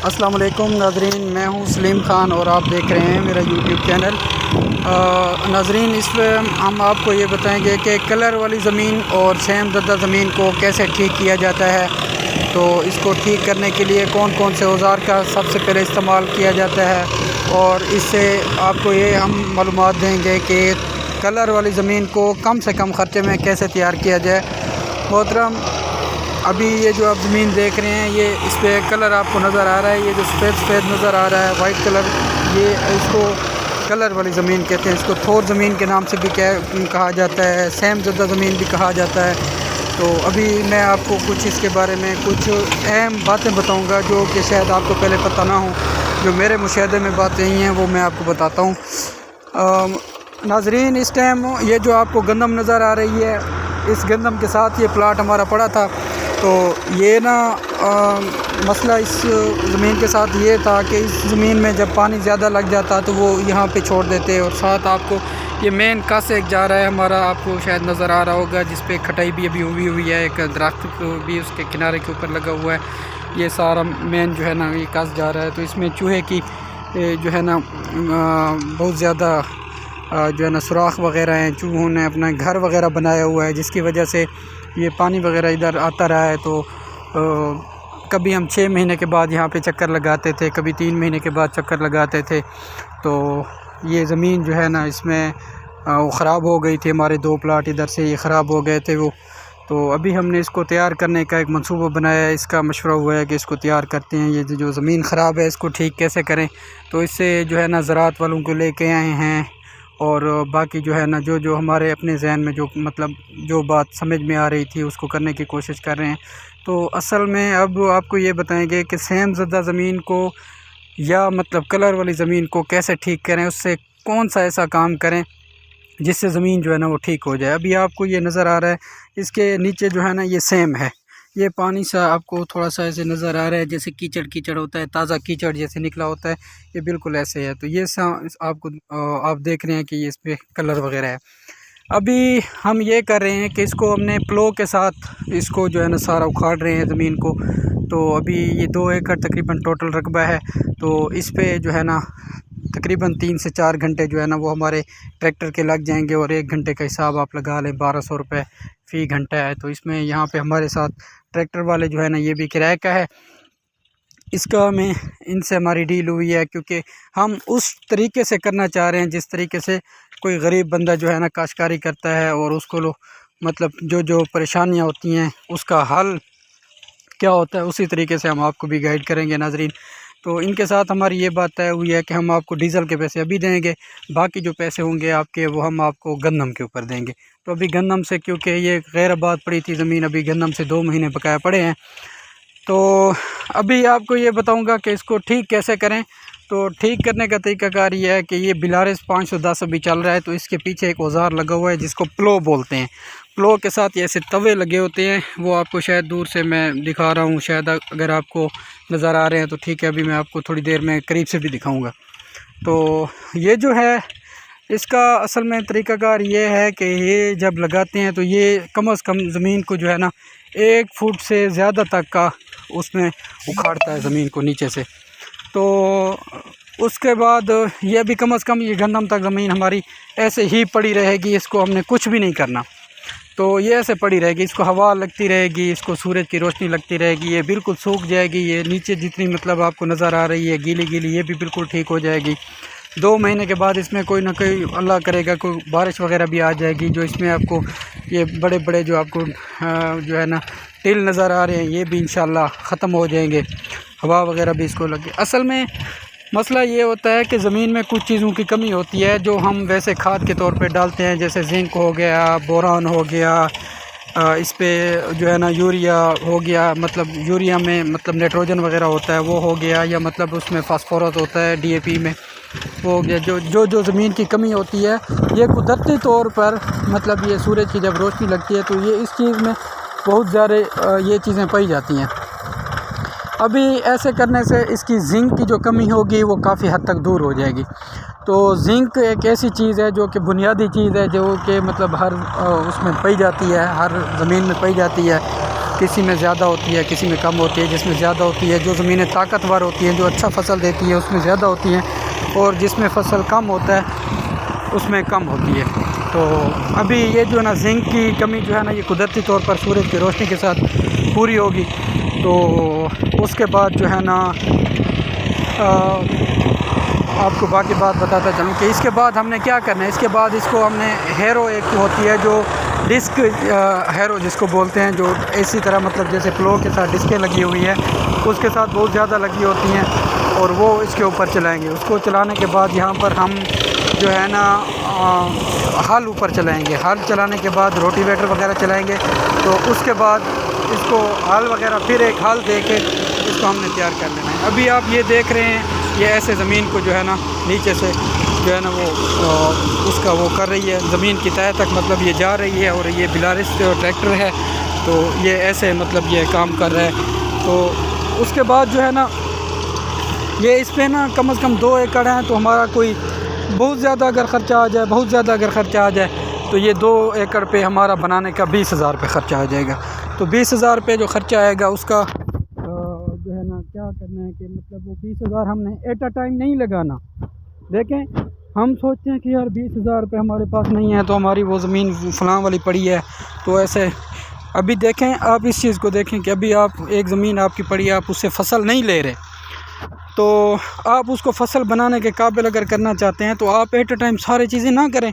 अस्सलाम वालेकुम नाज़रीन, मैं हूं सलीम ख़ान और आप देख रहे हैं मेरा यूट्यूब चैनल। नाज़रीन, इसमें हम आपको ये बताएंगे कि कलर वाली ज़मीन और सेम ज़दा ज़मीन को कैसे ठीक किया जाता है। तो इसको ठीक करने के लिए कौन कौन से औज़ार का सबसे पहले इस्तेमाल किया जाता है, और इससे आपको ये हम मालूमात देंगे कि कलर वाली ज़मीन को कम से कम ख़र्चे में कैसे तैयार किया जाए। मोहतरम, अभी ये जो आप ज़मीन देख रहे हैं, ये इस पर कलर आपको नज़र आ रहा है, ये जो सफ़ेद सफ़ेद नज़र आ रहा है वाइट कलर, ये इसको कलर वाली ज़मीन कहते हैं। इसको थोर ज़मीन के नाम से भी कहा जाता है, सेम ज़दा ज़मीन भी कहा जाता है। तो अभी मैं आपको कुछ इसके बारे में कुछ अहम बातें बताऊंगा जो कि शायद आपको पहले पता ना हो। जो मेरे मुशाहदे में बातें ही हैं वो मैं आपको बताता हूँ। नाज़रीन, इस टाइम ये जो आपको गंदम नज़र आ रही है, इस गंदम के साथ ये प्लाट हमारा पड़ा था। तो ये ना मसला इस ज़मीन के साथ ये था कि इस ज़मीन में जब पानी ज़्यादा लग जाता तो वो यहाँ पे छोड़ देते। और साथ आपको ये मेन कासे एक जा रहा है हमारा, आपको शायद नज़र आ रहा होगा, जिस पे खटाई भी अभी हुई है। एक दरख्त को भी उसके किनारे के ऊपर लगा हुआ है। ये सारा मेन जो है ना ये कास जा रहा है। तो इसमें चूहे की जो है ना बहुत ज़्यादा जो है ना सुराख वगैरह हैं। चूहों ने अपना घर वगैरह बनाया हुआ है, जिसकी वजह से ये पानी वगैरह इधर आता रहा है। तो कभी हम 6 महीने के बाद यहाँ पे चक्कर लगाते थे, कभी 3 महीने के बाद चक्कर लगाते थे। तो ये ज़मीन जो है ना इसमें वो ख़राब हो गई थी। हमारे 2 प्लाट इधर से ये ख़राब हो गए थे वो। तो अभी हमने इसको तैयार करने का एक मंसूबा बनाया है। इसका मशवरा हुआ है कि इसको तैयार करते हैं। ये जो ज़मीन ख़राब है इसको ठीक कैसे करें। तो इससे जो है ना ज़राअत वालों को लेके आए हैं, और बाकी जो है ना जो हमारे अपने जहन में जो मतलब जो बात समझ में आ रही थी उसको करने की कोशिश कर रहे हैं। तो असल में अब आपको ये बताएंगे कि सेम ज़दा ज़मीन को या मतलब कलर वाली ज़मीन को कैसे ठीक करें, उससे कौन सा ऐसा काम करें जिससे ज़मीन जो है ना वो ठीक हो जाए। अभी आपको ये नज़र आ रहा है, इसके नीचे जो है ना ये सेम है। ये पानी सा आपको थोड़ा सा ऐसे नज़र आ रहा है जैसे कीचड़ कीचड़ होता है, ताज़ा कीचड़ जैसे निकला होता है, ये बिल्कुल ऐसे है। तो ये आपको आप देख रहे हैं कि ये इस पर कलर वगैरह है। अभी हम ये कर रहे हैं कि इसको हमने प्लो के साथ इसको जो है ना सारा उखाड़ रहे हैं ज़मीन को। तो अभी ये 2 एकड़ तकरीबन टोटल रकबा है। तो इस पे जो है ना तकरीबन 3 से 4 घंटे जो है ना वो हमारे ट्रैक्टर के लग जाएंगे, और 1 घंटे का हिसाब आप लगा लें, 1200 रुपये फ़ी घंटा है। तो इसमें यहाँ पे हमारे साथ ट्रैक्टर वाले जो है ना ये भी किराए का है। इसका हमें इनसे हमारी डील हुई है, क्योंकि हम उस तरीके से करना चाह रहे हैं जिस तरीके से कोई गरीब बंदा जो है ना काश्तकारी करता है, और उसको मतलब जो परेशानियाँ होती हैं उसका हल क्या होता है, उसी तरीके से हम आपको भी गाइड करेंगे नाज़रीन। तो इनके साथ हमारी ये बात तय हुई है कि हम आपको डीज़ल के पैसे अभी देंगे, बाकी जो पैसे होंगे आपके वो हम आपको गंदम के ऊपर देंगे। तो अभी गंदम से, क्योंकि ये गैर आबाद पड़ी थी ज़मीन, अभी गंदम से 2 महीने बकाया पड़े हैं। तो अभी आपको ये बताऊंगा कि इसको ठीक कैसे करें। तो ठीक करने का तरीकाकार ये है कि ये बिलारिस 510 अभी चल रहा है। तो इसके पीछे एक औज़ार लगा हुआ है जिसको प्लो बोलते हैं। प्लो के साथ ऐसे तवे लगे होते हैं, वो आपको शायद दूर से मैं दिखा रहा हूँ, शायद अगर आपको नज़र आ रहे हैं तो ठीक है। अभी मैं आपको थोड़ी देर में करीब से भी दिखाऊँगा। तो ये जो है इसका असल में तरीकाकार ये है कि ये जब लगाते हैं तो ये कम से कम ज़मीन को जो है ना 1 फुट से ज़्यादा तक का उसमें उखाड़ता है ज़मीन को नीचे से। तो उसके बाद ये भी कम से कम ये गंदम तक ज़मीन हमारी ऐसे ही पड़ी रहेगी, इसको हमने कुछ भी नहीं करना। तो ये ऐसे पड़ी रहेगी, इसको हवा लगती रहेगी, इसको सूरज की रोशनी लगती रहेगी, ये बिल्कुल सूख जाएगी। ये नीचे जितनी मतलब आपको नज़र आ रही है गीली गीली, ये भी बिल्कुल ठीक हो जाएगी। 2 महीने के बाद इसमें कोई ना कोई अल्लाह करेगा कोई बारिश वगैरह भी आ जाएगी, जो इसमें आपको ये बड़े बड़े जो आपको जो है ना टिल नज़र आ रहे हैं ये भी इंशाल्लाह ख़त्म हो जाएंगे, हवा वगैरह भी इसको लगे। असल में मसला ये होता है कि ज़मीन में कुछ चीज़ों की कमी होती है जो हम वैसे खाद के तौर पे डालते हैं, जैसे जिंक हो गया, बोरान हो गया, इस पे जो है ना यूरिया हो गया, मतलब यूरिया में मतलब नाइट्रोजन वगैरह होता है वो हो गया, या मतलब उसमें फास्फोरस होता है DAP में वो हो गया। जो ज़मीन की कमी होती है ये कुदरती तौर पर मतलब ये सूरज की जब रोशनी लगती है तो ये इस चीज़ में बहुत ज़्यादा ये चीज़ें पाई जाती हैं। अभी ऐसे करने से इसकी जिंक की जो कमी होगी वो काफ़ी हद तक दूर हो जाएगी। तो जिंक एक ऐसी चीज़ है जो कि बुनियादी चीज़ है, जो कि मतलब हर उसमें पाई जाती है, हर ज़मीन में पाई जाती है। किसी में ज़्यादा होती है, किसी में कम होती है। जिसमें ज़्यादा होती है, जो ज़मीनें ताकतवर होती हैं, जो अच्छा फसल देती है, उसमें ज़्यादा होती हैं, और जिसमें फसल कम होता है उसमें कम होती है। तो अभी ये जो है ना जिंक की कमी जो है ना, ये कुदरती तौर पर सूरज की रोशनी के साथ पूरी होगी। तो उसके बाद जो है ना आपको बाकी बात बताता चलूँ कि इसके बाद हमने क्या करना है। इसके बाद इसको हमने हैरो एक होती है जो डिस्क हैरो जिसको बोलते हैं, जो इसी तरह मतलब जैसे प्लो के साथ डिस्कें लगी हुई है, उसके साथ बहुत ज़्यादा लगी होती हैं, और वो इसके ऊपर चलाएंगे। उसको चलाने के बाद यहाँ पर हम जो है ना हल ऊपर चलाएंगे। हल चलाने के बाद रोटिवेटर वगैरह चलाएंगे। तो उसके बाद इसको हल वगैरह फिर एक हल दे के इसको हमने तैयार कर लेना है। अभी आप ये देख रहे हैं, ये ऐसे ज़मीन को जो है ना नीचे से जो है ना वो उसका वो कर रही है, ज़मीन की तह तक मतलब ये जा रही है। और ये बिलारिस ट्रैक्टर है, तो ये ऐसे मतलब ये काम कर रहा है। तो उसके बाद जो है ना ये इस पर ना कम से कम 2 एकड़ हैं। तो हमारा कोई बहुत ज़्यादा अगर ख़र्चा आ जाए, बहुत ज़्यादा अगर ख़र्चा आ जाए, तो ये 2 एकड़ पे हमारा बनाने का 20,000 रुपये ख़र्चा आ जाएगा। तो 20,000 रुपये जो ख़र्चा आएगा उसका जो है ना क्या करना है कि मतलब वो 20,000 हमने एट अ टाइम नहीं लगाना। देखें, हम सोचते हैं कि यार 20,000 रुपये हमारे पास नहीं है, तो हमारी वो ज़मीन फ़लाँ वाली पड़ी है, तो ऐसे। अभी देखें, आप इस चीज़ को देखें कि अभी आप एक ज़मीन आपकी पड़ी है, आप उससे फसल नहीं ले रहे, तो आप उसको फसल बनाने के काबिल अगर करना चाहते हैं, तो आप एट अ टाइम सारी चीज़ें ना करें।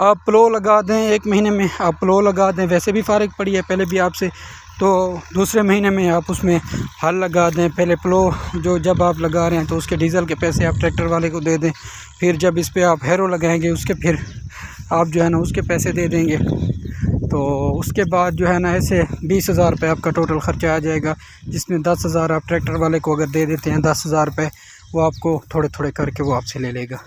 आप प्लो लगा दें, 1 महीने में आप प्लो लगा दें, वैसे भी फारिग पड़ी है पहले भी आपसे। तो दूसरे महीने में आप उसमें हल लगा दें। पहले प्लो जो जब आप लगा रहे हैं तो उसके डीज़ल के पैसे आप ट्रैक्टर वाले को दे दें। फिर जब इस पर आप हैरो लगाएंगे उसके फिर आप जो है ना उसके पैसे दे देंगे। तो उसके बाद जो है ना ऐसे 20,000 रुपये आपका टोटल ख़र्चा आ जाएगा, जिसमें 10,000 आप ट्रैक्टर वाले को अगर दे देते हैं, 10,000 रुपये वो आपको थोड़े थोड़े करके वो आपसे ले लेगा।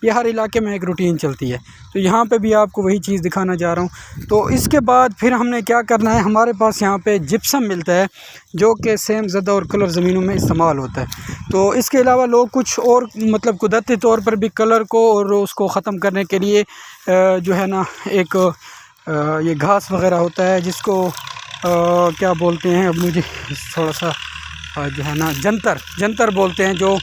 ये हर इलाके में एक रूटीन चलती है। तो यहाँ पे भी आपको वही चीज़ दिखाना जा रहा हूँ। तो इसके बाद फिर हमने क्या करना है, हमारे पास यहाँ पे जिप्सम मिलता है, जो कि सेम ज़दा और कलर ज़मीनों में इस्तेमाल होता है। तो इसके अलावा लोग कुछ और मतलब कुदरती तौर पर भी कलर को और उसको ख़त्म करने के लिए जो है ना एक ये घास वगैरह होता है, जिसको क्या बोलते हैं, अब मुझे थोड़ा सा जो है ना जंतर बोलते हैं, जो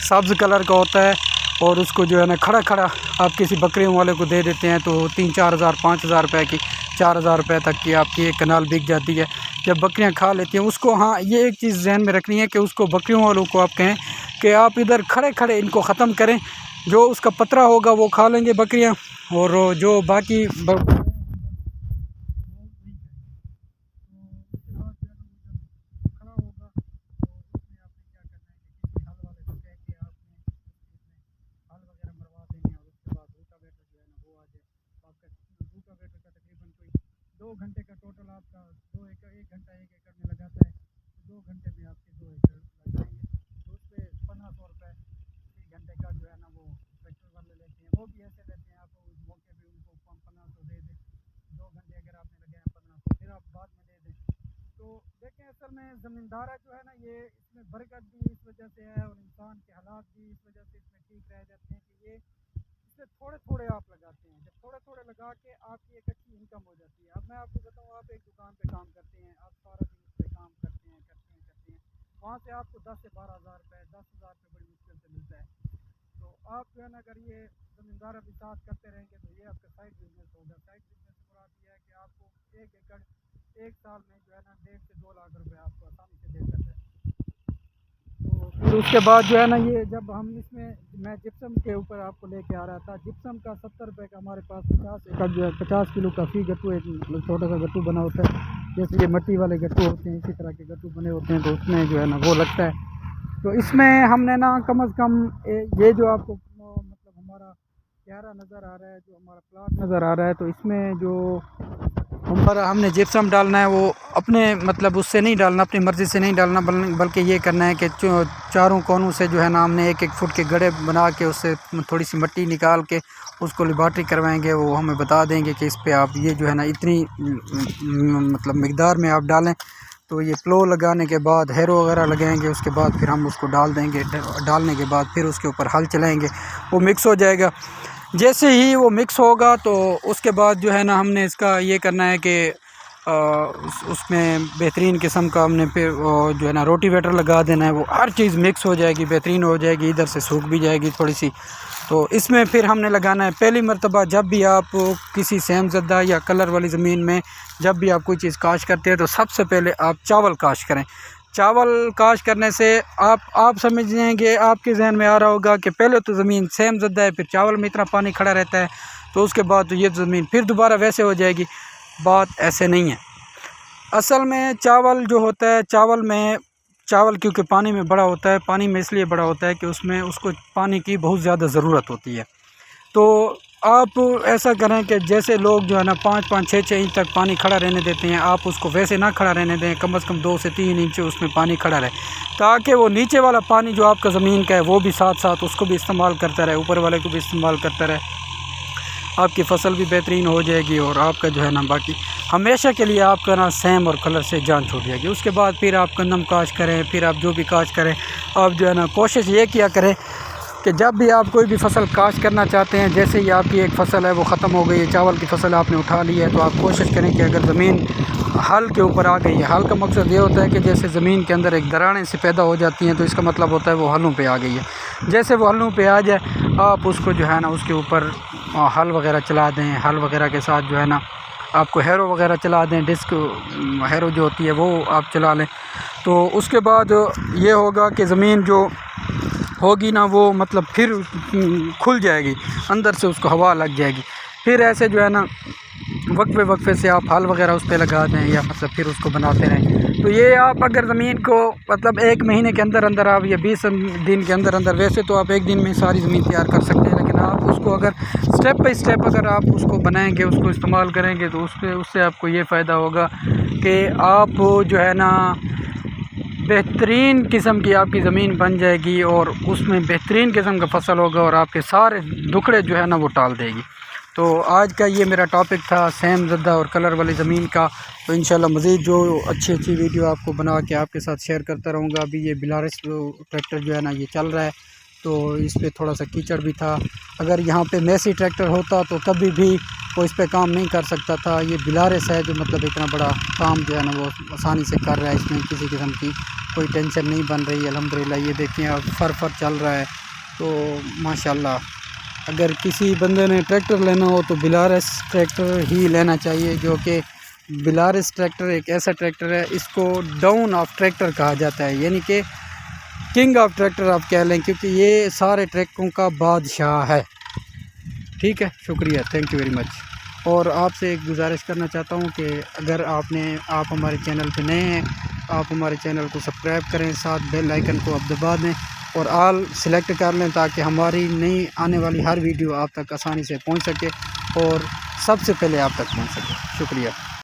सब्ज़ कलर का होता है। और उसको जो है ना खड़ा खड़ा आप किसी बकरियों वाले को दे देते हैं, तो 3-4 हज़ार 5,000 रुपये की 4,000 रुपये तक की आपकी एक कनाल बिक जाती है जब बकरियां खा लेती हैं उसको। हाँ, ये एक चीज़ जहन में रखनी है कि उसको बकरियों वालों को आप कहें कि आप इधर खड़े खड़े इनको ख़त्म करें। जो उसका पतरा होगा वो खा लेंगे बकरियाँ, और जो बाकी घंटे का टोटल आपका 1 घंटा 1 एकड़ में लगाता है, तो 2 घंटे में आपके 2 एकड़ लग जाएंगे। तो उस पर 1,500 रुपये 1 घंटे का जो है ना वो ट्रैक्टर वाले लेते हैं। वो भी ऐसे लेते हैं, आप उस मौके पे उनको 1,500 दे दें। 2 घंटे अगर आपने लगाया 1,500 फिर आप बाद में दे दें। तो देखें, असल में ज़मींदारा जो है ना, ये इसमें बरकत भी इस वजह से है और इंसान के हालात भी इस वजह से इसमें ठीक रह जाते हैं कि ये इससे थोड़े थोड़े आप लगाते हैं। जब थोड़े थोड़े लगा के आपकी एक अच्छी इनकम हो जाती है। अब मैं आपको बताऊँ, आप एक दुकान पे काम करते हैं, आप सारा दिन उस पर काम करते हैं, वहाँ से आपको 10 से 12,000 रुपये 10,000 रुपये बड़ी मुश्किल से मिलता है। तो आप जो है ना अगर ये ज़मींदार अभी साथ करते रहेंगे तो ये आपका साइड बिजनेस होगा। साइड बिजनेस से मुराद ये है कि आपको 1 एकड़ 1 साल में जो है ना 1.5 से 2 लाख रुपये आपको आसानी से दे सकते हैं। तो फिर उसके बाद जो है ना ये जब हम इसमें मैं जिप्सम के ऊपर आपको लेके आ रहा था, जिप्सम का 70 रुपये का हमारे पास 50 एकड़ जो है 50 किलो का फी गट्टू एक मतलब छोटा सा गट्टू बना होता है। जैसे ये मिट्टी वाले गट्टू होते हैं, इसी तरह के गट्टू बने होते हैं, तो उसमें जो है ना वो लगता है। तो इसमें हमने ना कम से कम ये जो आपको मतलब हमारा प्यारा नज़र आ रहा है, जो हमारा प्लाट नज़र आ रहा है, तो इसमें जो हमने जिप्सम डालना है वो अपने मतलब उससे नहीं डालना, अपनी मर्ज़ी से नहीं डालना, बल्कि ये करना है कि चारों कोनों से जो है ना हमने 1-1 फुट के गड्ढे बना के उससे थोड़ी सी मिट्टी निकाल के उसको लिबार्ट्री करवाएंगे। वो हमें बता देंगे कि इस पर आप ये जो है ना इतनी मतलब मिकदार में आप डालें। तो ये प्लो लगाने के बाद हैरो वगैरह लगाएंगे, उसके बाद फिर हम उसको डाल देंगे। डालने के बाद फिर उसके ऊपर हल चलाएँगे, वो मिक्स हो जाएगा। जैसे ही वो मिक्स होगा तो उसके बाद जो है ना हमने इसका ये करना है कि उसमें बेहतरीन किस्म का हमने फिर जो है ना रोटीवेटर लगा देना है। वो हर चीज़ मिक्स हो जाएगी, बेहतरीन हो जाएगी, इधर से सूख भी जाएगी थोड़ी सी। तो इसमें फिर हमने लगाना है पहली मरतबा, जब भी आप किसी सेम ज़द्दा या कलर वाली ज़मीन में जब भी आप कोई चीज़ काश करते हैं तो सबसे पहले आप चावल काश करें। चावल काश करने से आप समझ जाएंगे, आपके जहन में आ रहा होगा कि पहले तो ज़मीन सेम ज़द्दा है, फिर चावल में इतना पानी खड़ा रहता है, तो उसके बाद तो ये ज़मीन फिर दोबारा वैसे हो जाएगी। बात ऐसे नहीं है। असल में चावल जो होता है, चावल क्योंकि पानी में बड़ा होता है, पानी में इसलिए बड़ा होता है कि उसमें उसको पानी की बहुत ज़्यादा ज़रूरत होती है। तो आप ऐसा करें कि जैसे लोग जो है ना 5-5, 6-6 इंच तक पानी खड़ा रहने देते हैं, आप उसको वैसे ना खड़ा रहने दें। कम से कम 2 से 3 इंच उसमें पानी खड़ा रहे, ताकि वो नीचे वाला पानी जो आपका ज़मीन का है वो भी साथ साथ उसको भी इस्तेमाल करता रहे, ऊपर वाले को भी इस्तेमाल करता रहे। आपकी फ़सल भी बेहतरीन हो जाएगी और आपका जो है ना बाकी हमेशा के लिए आपका ना सेम और कलर से जान छूट जाएगी। उसके बाद फिर आप गंदम काश करें, फिर आप जो भी काश करें, आप जो है ना कोशिश ये किया करें कि जब भी आप कोई भी फ़सल काश करना चाहते हैं, जैसे ही आपकी एक फ़सल है वो ख़त्म हो गई है, चावल की फ़सल आपने उठा ली है, तो आप कोशिश करें कि अगर ज़मीन हल के ऊपर आ गई है, हल का मकसद ये होता है कि जैसे ज़मीन के अंदर एक दरारें से पैदा हो जाती हैं, तो इसका मतलब होता है वो हलों पे आ गई है। जैसे वो हलों पे आ जाए, आप उसको जो है ना उसके ऊपर हल वगैरह चला दें। हल वगैरह के साथ जो है ना आपको हैरो वगैरह चला दें, डिस्क हैरो जो होती है वो आप चला लें। तो उसके बाद ये होगा कि ज़मीन जो होगी ना वो मतलब फिर खुल जाएगी, अंदर से उसको हवा लग जाएगी। फिर ऐसे जो है ना वक्फे से आप हल वगैरह उस पर लगा दें, या मतलब फिर उसको बनाते रहें। तो ये आप अगर ज़मीन को मतलब 1 महीने के अंदर अंदर आप या 20 दिन के अंदर अंदर, वैसे तो आप 1 दिन में सारी ज़मीन तैयार कर सकते हैं, लेकिन आप उसको अगर स्टेप बाई स्टेप अगर आप उसको बनाएंगे, उसको इस्तेमाल करेंगे, तो उससे आपको ये फ़ायदा होगा कि आप जो है ना बेहतरीन किस्म की आपकी ज़मीन बन जाएगी और उसमें बेहतरीन किस्म का फसल होगा और आपके सारे दुखड़े जो है ना वो टाल देगी। तो आज का ये मेरा टॉपिक था सेम ज़द्दा और कलर वाली ज़मीन का। तो इंशाल्लाह मज़ीद जो अच्छी वीडियो आपको बना के आपके साथ शेयर करता रहूँगा। अभी ये बिलारिस ट्रैक्टर जो है ना ये चल रहा है, तो इस पर थोड़ा सा कीचड़ भी था। अगर यहाँ पे मैसी ट्रैक्टर होता तो कभी भी वो इस पर काम नहीं कर सकता था। ये बिलारिस है जो मतलब इतना बड़ा काम जो है ना वो आसानी से कर रहा है, इसमें किसी किस्म की कोई टेंशन नहीं बन रही अल्हम्दुलिल्लाह। ये देखिए अब फर चल रहा है, तो माशाल्लाह अगर किसी बंदे ने ट्रैक्टर लेना हो तो बिलारिस ट्रैक्टर ही लेना चाहिए, जो कि बिलारिस ट्रैक्टर एक ऐसा ट्रैक्टर है, इसको डाउन ऑफ ट्रैक्टर कहा जाता है, यानी कि किंग ऑफ ट्रैक्टर आप कह लें, क्योंकि ये सारे ट्रैक्टरों का बादशाह है। ठीक है, शुक्रिया, थैंक यू वेरी मच। और आपसे एक गुजारिश करना चाहता हूँ कि अगर आप हमारे चैनल पे नए हैं, आप हमारे चैनल को सब्सक्राइब करें, साथ बेल आइकन को आप दबा दें और ऑल सिलेक्ट कर लें, ताकि हमारी नई आने वाली हर वीडियो आप तक आसानी से पहुँच सके और सबसे पहले आप तक पहुँच सके। शुक्रिया।